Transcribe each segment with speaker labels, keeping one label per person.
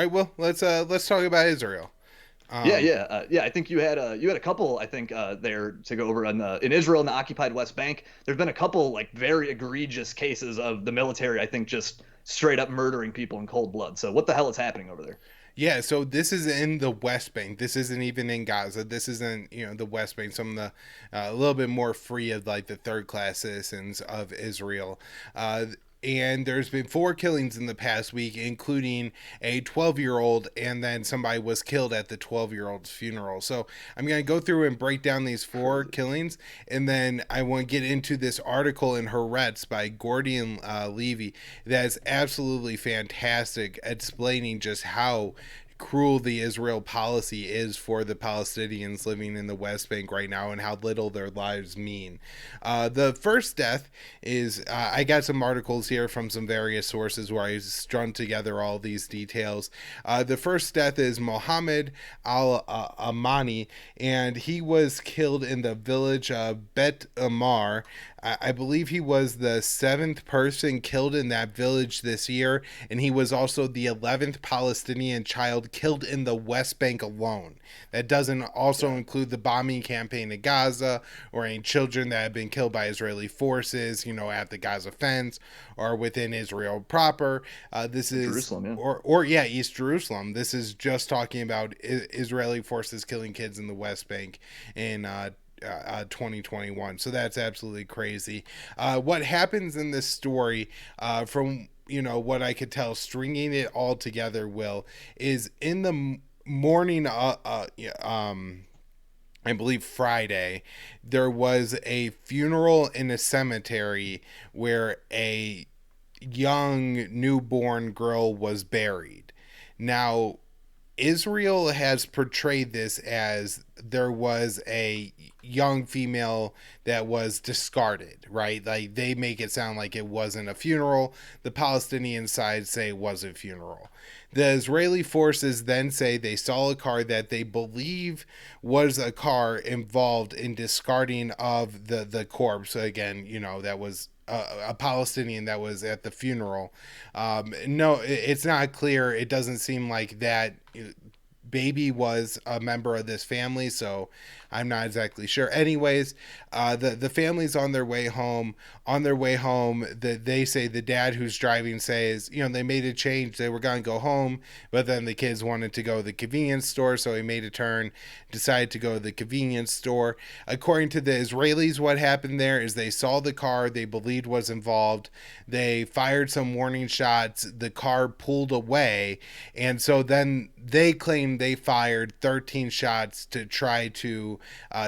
Speaker 1: All right, well, let's talk about Israel.
Speaker 2: Yeah,
Speaker 1: Um,
Speaker 2: yeah, yeah. I think you had a couple. I think there to go over in Israel and the occupied West Bank. There've been a couple like very egregious cases of the military. I think just straight up murdering people in cold blood. So what the hell is happening over there?
Speaker 1: yeah, so this is in the West Bank. This isn't even in Gaza. This isn't, the West Bank. Some of the a little bit more free of like the third class citizens of Israel. And there's been four killings in the past week, including a 12-year-old, and then somebody was killed at the 12-year-old's funeral. So I'm going to go through and break down these four
Speaker 2: Crazy.
Speaker 1: killings, and then I want to get into this article in Haaretz by Gordian Levy that's absolutely fantastic, explaining just how cruel the Israel policy is for the Palestinians living in the West Bank right now and how little their lives mean. The first death is I got some articles here from some various sources where I strung together all these details. The first death is Mohammed Al Amani, and he was killed in the village of Bet Amar. I believe he was the seventh person killed in that village this year, and he was also the 11th Palestinian child killed in the West Bank alone. That doesn't also
Speaker 2: God.
Speaker 1: include the bombing campaign in Gaza or any children that have been killed by Israeli forces, at the Gaza fence or within Israel proper. This is
Speaker 2: Jerusalem, yeah.
Speaker 1: or yeah, East Jerusalem. This is just talking about Israeli forces killing kids in the West Bank in 2021. So that's absolutely crazy. What happens in this story, from what I could tell, stringing it all together, Will, is in the morning. I believe Friday, there was a funeral in a cemetery where a young newborn girl was buried. Now, Israel has portrayed this as there was a young female that was discarded, right? Like they make it sound like it wasn't a funeral. The Palestinian side say it was a funeral. The Israeli forces then say they saw a car that they believe was a car involved in discarding of the corpse. Again, that was a Palestinian that was at the funeral. No, it's not clear. It doesn't seem like that baby was a member of this family, so I'm not exactly sure. Anyways, the family's on their way home. On their way home, they say the dad who's driving says, they made a change. They were gonna go home, but then the kids wanted to go to the convenience store, so he made a turn, decided to go to the convenience store. According to the Israelis, what happened there is they saw the car they believed was involved. They fired some warning shots. The car pulled away, and so then they claim they fired 13 shots to try to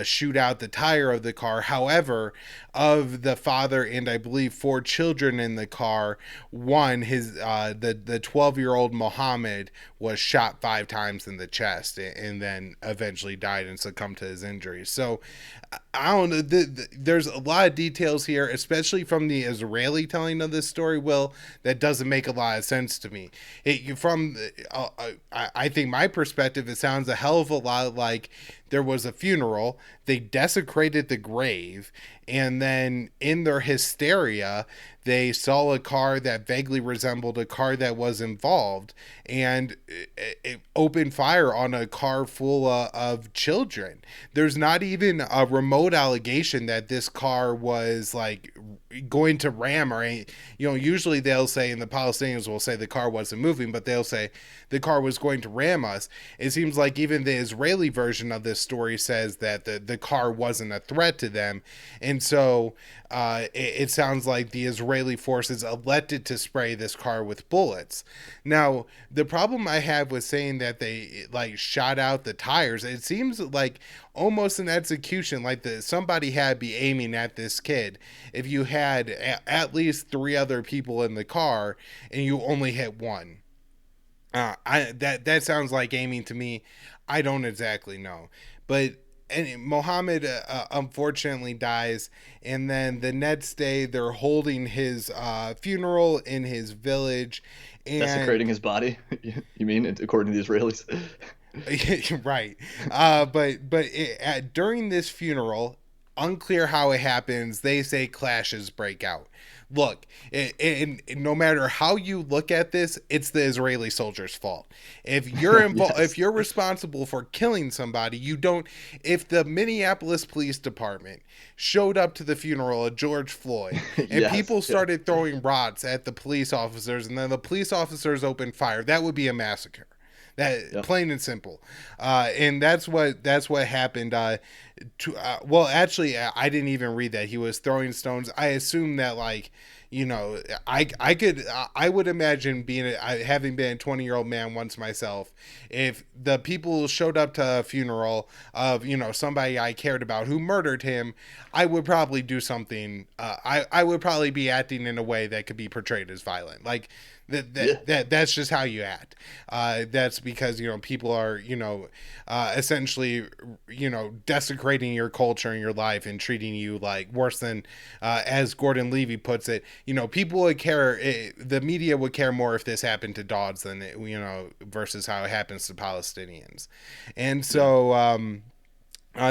Speaker 1: shoot out the tire of the car. However, of the father and I believe four children in the car, one, his the 12-year-old Mohammed, was shot 5 times in the chest and then eventually died and succumbed to his injuries. So I don't know. There's a lot of details here, especially from the Israeli telling of this story, Will, that doesn't make a lot of sense to me. From I think my perspective, it sounds a hell of a lot like there was a funeral, they desecrated the grave, and then in their hysteria, they saw a car that vaguely resembled a car that was involved and it opened fire on a car full of children. There's not even a remote allegation that this car was like going to ram or any, usually they'll say, and the Palestinians will say the car wasn't moving, but they'll say the car was going to ram us. It seems like even the Israeli version of this story says that the car wasn't a threat to them. And so it sounds like the Israeli forces elected to spray this car with bullets. Now, the problem I have with saying that they like shot out the tires, it seems like almost an execution, like somebody had be aiming at this kid. If you had at least three other people in the car and you only hit one, that sounds like aiming to me. I don't exactly know, but and Mohammed unfortunately dies, and then the next day they're holding his funeral in his village,
Speaker 2: Desecrating
Speaker 1: and
Speaker 2: his body. You mean, according to the Israelis?
Speaker 1: right, but during this funeral. Unclear how it happens. They say clashes break out. Look, no matter how you look at this, it's the Israeli soldiers' fault. If you're involved, if
Speaker 2: Yes.
Speaker 1: you're responsible for killing somebody, you don't. If the Minneapolis Police Department showed up to the funeral of George Floyd and
Speaker 2: Yes.
Speaker 1: people
Speaker 2: Yeah.
Speaker 1: started throwing rocks at the police officers, and then the police officers opened fire, that would be a massacre. That
Speaker 2: Yep.
Speaker 1: plain and simple, and that's what happened. Well, actually, I didn't even read that he was throwing stones. I assume that, like, I would imagine having been a 20-year-old man once myself, if the people showed up to a funeral of somebody I cared about who murdered him, I would probably do something. I would probably be acting in a way that could be portrayed as violent, like.
Speaker 2: Yeah.
Speaker 1: That's just how you act. That's because people are essentially desecrating your culture and your life and treating you like worse than, as Gordon Levy puts it, people would care. The media would care more if this happened to dogs than versus how it happens to Palestinians. And
Speaker 2: Yeah.
Speaker 1: so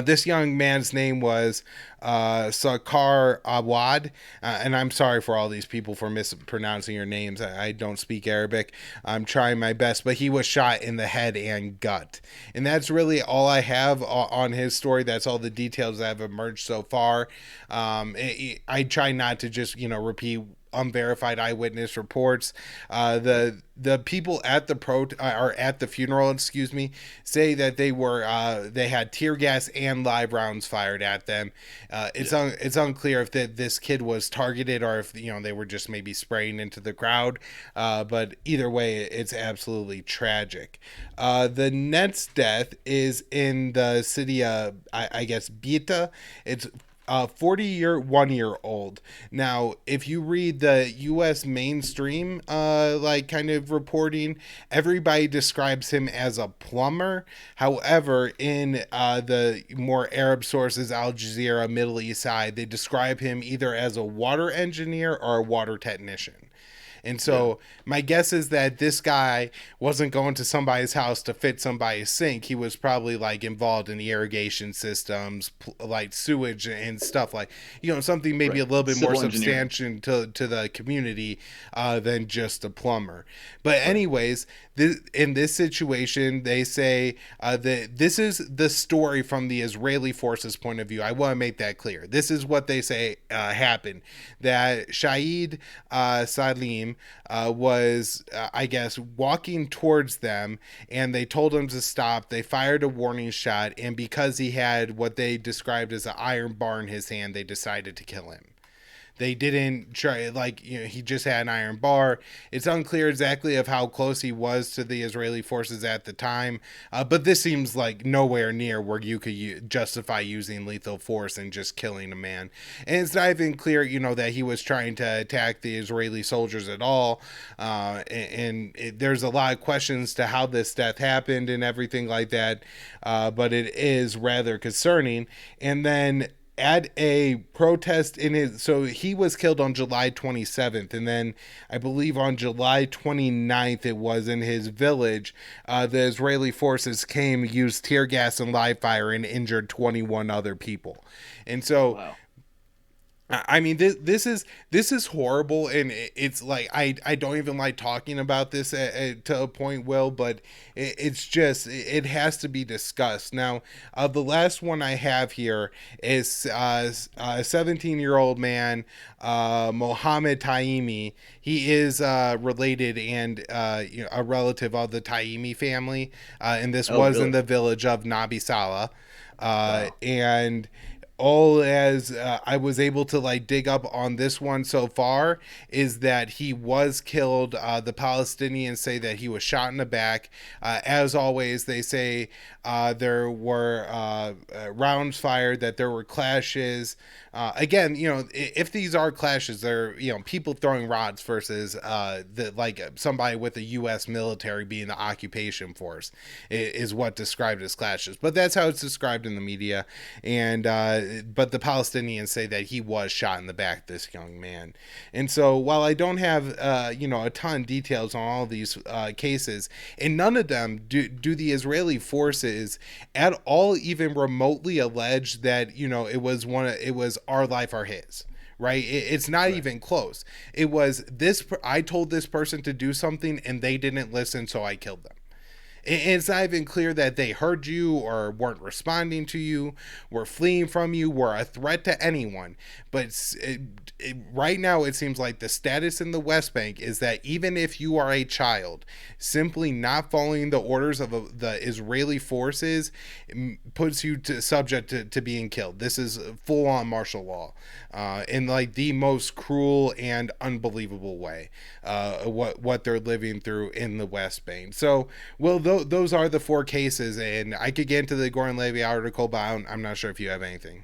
Speaker 1: this young man's name was Sakar Awad, and I'm sorry for all these people for mispronouncing your names. I don't speak Arabic. I'm trying my best, but he was shot in the head and gut. And that's really all I have on his story. That's all the details that have emerged so far. I try not to just, repeat unverified eyewitness reports. The people at the or at the funeral, excuse me, say that they had tear gas and live rounds fired at them. It's unclear if this kid was targeted or if they were just maybe spraying into the crowd. But either way, it's absolutely tragic. The next death is in the city of I guess Bita. It's 1 year old. Now, if you read the U.S. mainstream, like kind of reporting, everybody describes him as a plumber. However, in the more Arab sources, Al Jazeera, Middle East side, they describe him either as a water engineer or a water technician. And
Speaker 2: Yeah.
Speaker 1: so my guess is that this guy wasn't going to somebody's house to fit somebody's sink. He was probably like involved in the irrigation systems, like sewage and stuff, like something maybe a
Speaker 2: Right.
Speaker 1: little bit more
Speaker 2: Civil engineering.
Speaker 1: substantial to the community than just a plumber. But
Speaker 2: Right.
Speaker 1: anyways, in this situation, they say that this is the story from the Israeli forces' point of view. I want to make that clear. This is what they say happened. That Shahid Salim was, I guess, walking towards them, and they told him to stop. They fired a warning shot, and because he had what they described as an iron bar in his hand, they decided to kill him. They didn't try, like, he just had an iron bar. It's unclear exactly of how close he was to the Israeli forces at the time, but this seems like nowhere near where you could justify using lethal force and just killing a man. And it's not even clear, that he was trying to attack the Israeli soldiers at all. There's a lot of questions to how this death happened and everything like that, but it is rather concerning. And then at a protest so he was killed on July 27th, and then I believe on July 29th it was in his village, the Israeli forces came, used tear gas and live fire, and injured 21 other people. And so
Speaker 2: Wow.
Speaker 1: I mean, this is horrible, and it's like I don't even like talking about this to a point, Will, but it's just it has to be discussed. Now, the last one I have here is a 17-year-old man, Mohammed Taimi. He is related and a relative of the Taimi family, and this
Speaker 2: Oh,
Speaker 1: was in
Speaker 2: really?
Speaker 1: the village of Nabi Salah,
Speaker 2: Wow.
Speaker 1: and all as I was able to like dig up on this one so far is that he was killed. The Palestinians say that he was shot in the back. As always, they say there were rounds fired, that there were clashes. Again, if these are clashes, they're people throwing rods versus somebody with the U.S. military being the occupation force is what described as clashes. But that's how it's described in the media, and but the Palestinians say that he was shot in the back, this young man. And so while I don't have a ton of details on all these cases, in none of them do the Israeli forces at all even remotely allege that it was our life or his. Right? It's not
Speaker 2: Right.
Speaker 1: even close. It was this. I told this person to do something and they didn't listen, so I killed them. It's not even clear that they heard you or weren't responding to you, were fleeing from you, were a threat to anyone. But right now, it seems like the status in the West Bank is that even if you are a child, simply not following the orders of the Israeli forces puts you subject to being killed. This is full on martial law in like the most cruel and unbelievable way. What they're living through in the West Bank. So, well, those are the four cases, and I could get into the Goran Levy article, but I'm not sure if you have anything.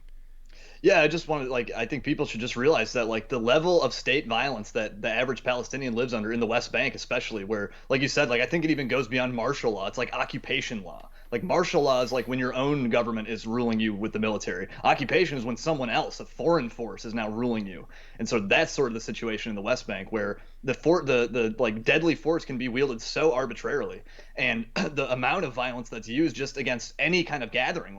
Speaker 2: Yeah, I just wanted I think people should just realize that the level of state violence that the average Palestinian lives under in the West Bank, especially where, like you said, I think it even goes beyond martial law. It's like occupation law. Like martial law is like when your own government is ruling you with the military. Occupation is when someone else, a foreign force, is now ruling you. And so that's sort of the situation in the West Bank where the deadly force can be wielded so arbitrarily, and the amount of violence that's used just against any kind of gathering,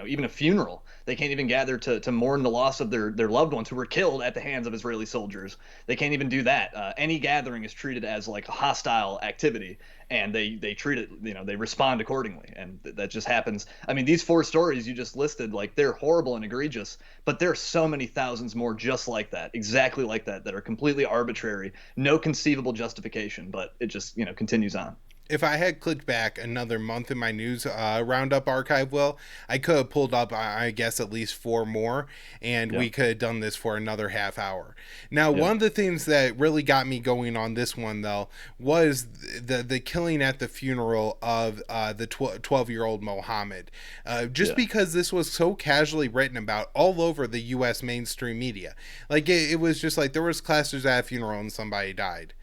Speaker 2: even a funeral, they can't even gather to mourn the loss of their loved ones who were killed at the hands of Israeli soldiers. They can't even do that. Any gathering is treated as like a hostile activity, and they treat it, they respond accordingly, and that just happens. I mean, these four stories you just listed, they're horrible and egregious, but there are so many thousands more just like that, exactly like that are completely arbitrary, no conceivable justification, but it just continues on.
Speaker 1: If I had clicked back another month in my news roundup archive, well, I could have pulled up, I guess, at least four more, and
Speaker 2: Yeah.
Speaker 1: we could have done this for another half hour. Now,
Speaker 2: Yeah.
Speaker 1: one of the things that really got me going on this one, though, was the killing at the funeral of the 12-year-old Mohammed. Just
Speaker 2: Yeah.
Speaker 1: because this was so casually written about all over the U.S. mainstream media. Like, it was just like there was classes at a funeral and somebody died.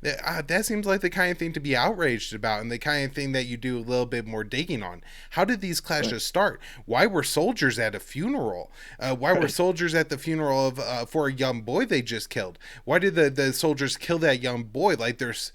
Speaker 1: That seems like the kind of thing to be outraged about, and the kind of thing that you do a little bit more digging on. How did these
Speaker 2: Right.
Speaker 1: clashes start? Why were soldiers at a funeral? Why were
Speaker 2: Right.
Speaker 1: soldiers at the funeral of for a young boy they just killed? Why did the soldiers kill that young boy? Like there's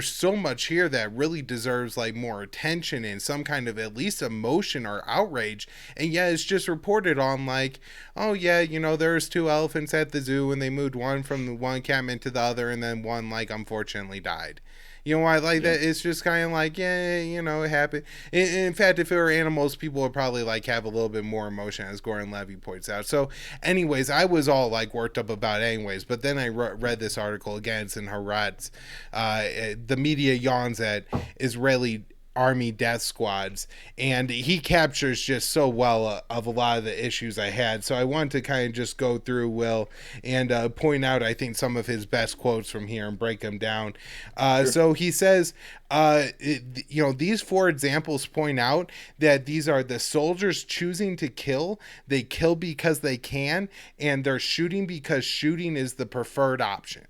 Speaker 1: so much here that really deserves like more attention and some kind of at least emotion or outrage, and yet it's just reported on like, oh yeah, there's two elephants at the zoo and they moved one from the one cabin to the other, and then one like unfortunately died. You know why like
Speaker 2: Yeah.
Speaker 1: that? It's just kind of like, yeah, it happened. In fact, if it were animals, people would probably like have a little bit more emotion, as Goran Levy points out. So, anyways, I was all like worked up about it anyways. But then I read this article again. It's in Haaretz. The media yawns at Israeli army death squads, and he captures just so well of a lot of the issues I had. So I want to kind of just go through Will and point out I think some of his best quotes from here and break them down.
Speaker 2: Sure.
Speaker 1: So he says these four examples point out that these are the soldiers choosing to kill. They kill because they can, and they're shooting because shooting is the preferred option.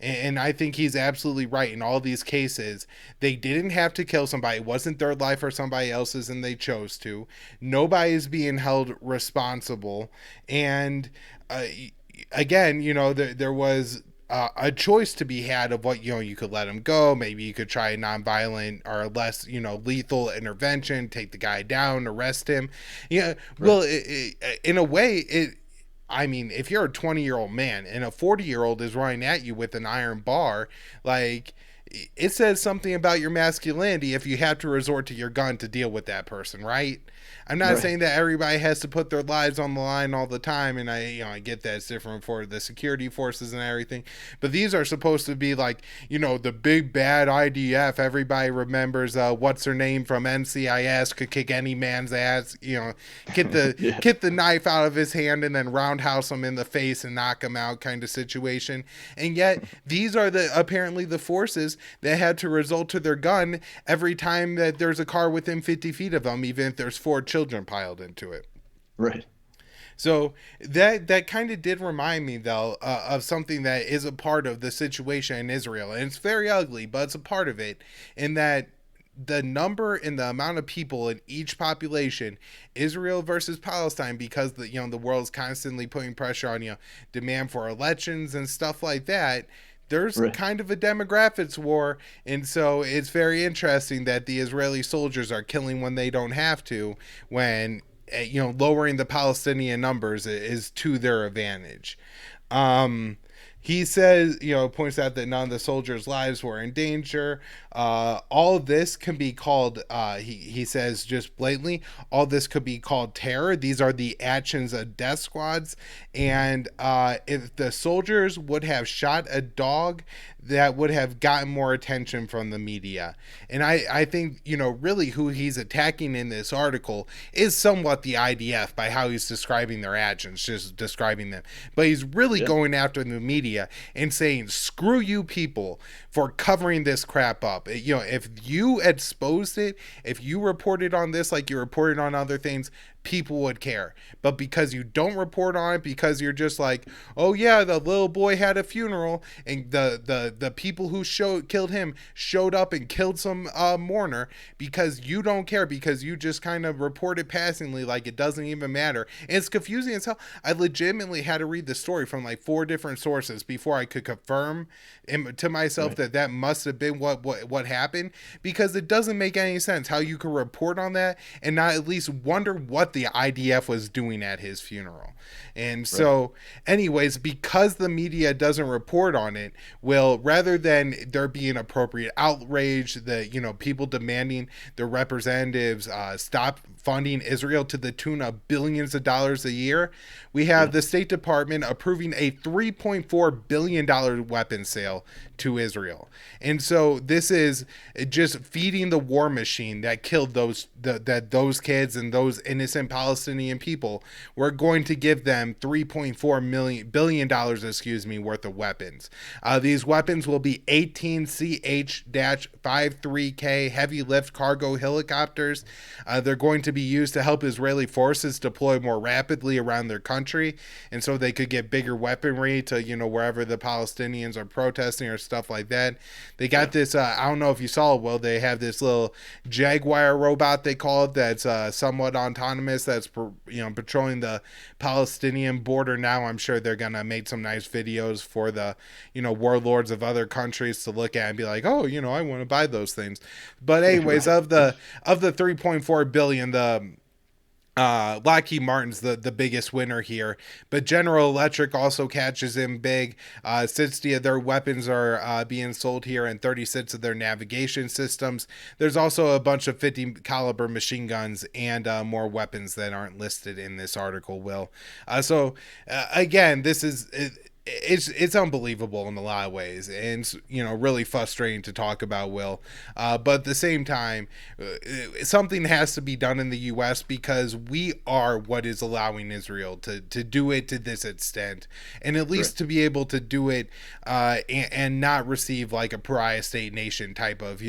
Speaker 1: And I think he's absolutely right. In all these cases, they didn't have to kill somebody. It wasn't their life or somebody else's, and they chose to. Nobody is being held responsible. And again, there was a choice to be had of what, you could let him go. Maybe you could try a nonviolent or less, lethal intervention, take the guy down, arrest him. Yeah.
Speaker 2: Right.
Speaker 1: Well, in a way, I mean, if you're a 20-year-old man and a 40-year-old is running at you with an iron bar, like, it says something about your masculinity if you have to resort to your gun to deal with that person, right? I'm not
Speaker 2: Right.
Speaker 1: saying that everybody has to put their lives on the line all the time, and I get that it's different for the security forces and everything, but these are supposed to be like, the big bad IDF. Everybody remembers what's her name from NCIS could kick any man's ass, get the
Speaker 2: Yeah.
Speaker 1: get the knife out of his hand and then roundhouse him in the face and knock him out kind of situation. And yet these are apparently the forces that had to resort to their gun every time that there's a car within 50 feet of them, even if there's four children piled into it.
Speaker 2: Right.
Speaker 1: So that kind of did remind me, though, of something that is a part of the situation in Israel, and it's very ugly, but it's a part of it. In that the number and the amount of people in each population, Israel versus Palestine, because the world's constantly putting pressure on demand for elections and stuff like that. There's
Speaker 2: Right.
Speaker 1: kind of a demographics war, and so it's very interesting that the Israeli soldiers are killing when they don't have to, when lowering the Palestinian numbers is to their advantage. Um, he says, points out that none of the soldiers' lives were in danger. All of this can be called, he says just blatantly, all this could be called terror. These are the actions of death squads. And if the soldiers would have shot a dog, that would have gotten more attention from the media. And I think, really who he's attacking in this article is somewhat the IDF by how he's describing their actions, just describing them. But he's really going after the media and saying, screw you people for covering this crap up. If you exposed it, if you reported on this like you reported on other things, people would care. But because you don't report on it, because you're just like, oh yeah, the little boy had a funeral, and the people who killed him showed up and killed some mourner, because you don't care, because you just kind of report it passingly like it doesn't even matter. And it's confusing as hell. I legitimately had to read the story from like 4 different sources before I could confirm to myself that must have been what happened, because it doesn't make any sense how you could report on that and not at least wonder what the IDF was doing at his funeral. And so, anyways, because the media doesn't report on it, well, rather than there being appropriate outrage, people demanding the representatives stop funding Israel to the tune of billions of dollars a year, we have the State Department approving a $3.4 billion weapon sale to Israel. And so this is just feeding the war machine that killed those kids and those innocent Palestinian people. We're going to give them $3.4 billion worth of weapons. These weapons will be 18 CH-53K heavy lift cargo helicopters. They're going to be used to help Israeli forces deploy more rapidly around their country, and so they could get bigger weaponry to wherever the Palestinians are protesting or stuff like that. They got this I don't know if you saw it. Well, they have this little Jaguar robot, they call it, that's somewhat autonomous, that's patrolling the Palestinian border now. I'm sure they're gonna make some nice videos for the warlords of other countries to look at and be like, oh, I want to buy those things. But anyways, of the 3.4 billion, the Lockheed Martin's the biggest winner here, but General Electric also catches in big. 60 of their weapons are being sold here, and 36 of their navigation systems. There's also a bunch of 50 caliber machine guns and more weapons that aren't listed in this article, Will. So again, this is it's unbelievable in a lot of ways, and really frustrating to talk about, Will. But at the same time, something has to be done in the U.S. because we are what is allowing Israel to do it to this extent, and at least to be able to do it and not receive like a pariah state nation type of,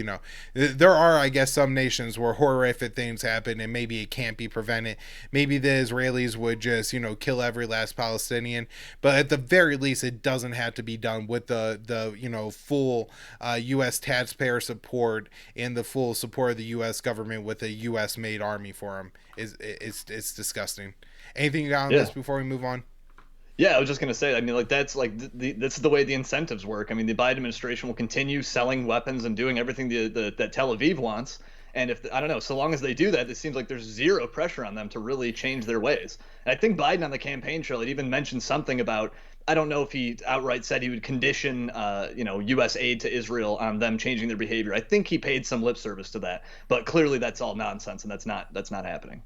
Speaker 1: there are, I guess, some nations where horrific things happen and maybe it can't be prevented. Maybe the Israelis would just kill every last Palestinian, but at the very least it doesn't have to be done with the full U.S. taxpayer support and the full support of the U.S. government with a U.S. made army for them. It's disgusting. Anything you got on this before we move on?
Speaker 2: Yeah, I was just gonna say. I mean, like that's like that's the way the incentives work. I mean, the Biden administration will continue selling weapons and doing everything that Tel Aviv wants. And if I don't know, so long as they do that, it seems like there's zero pressure on them to really change their ways. And I think Biden on the campaign trail had even mentioned something about, I don't know if he outright said he would condition, U.S. aid to Israel on them changing their behavior. I think he paid some lip service to that, but clearly that's all nonsense, and that's not happening.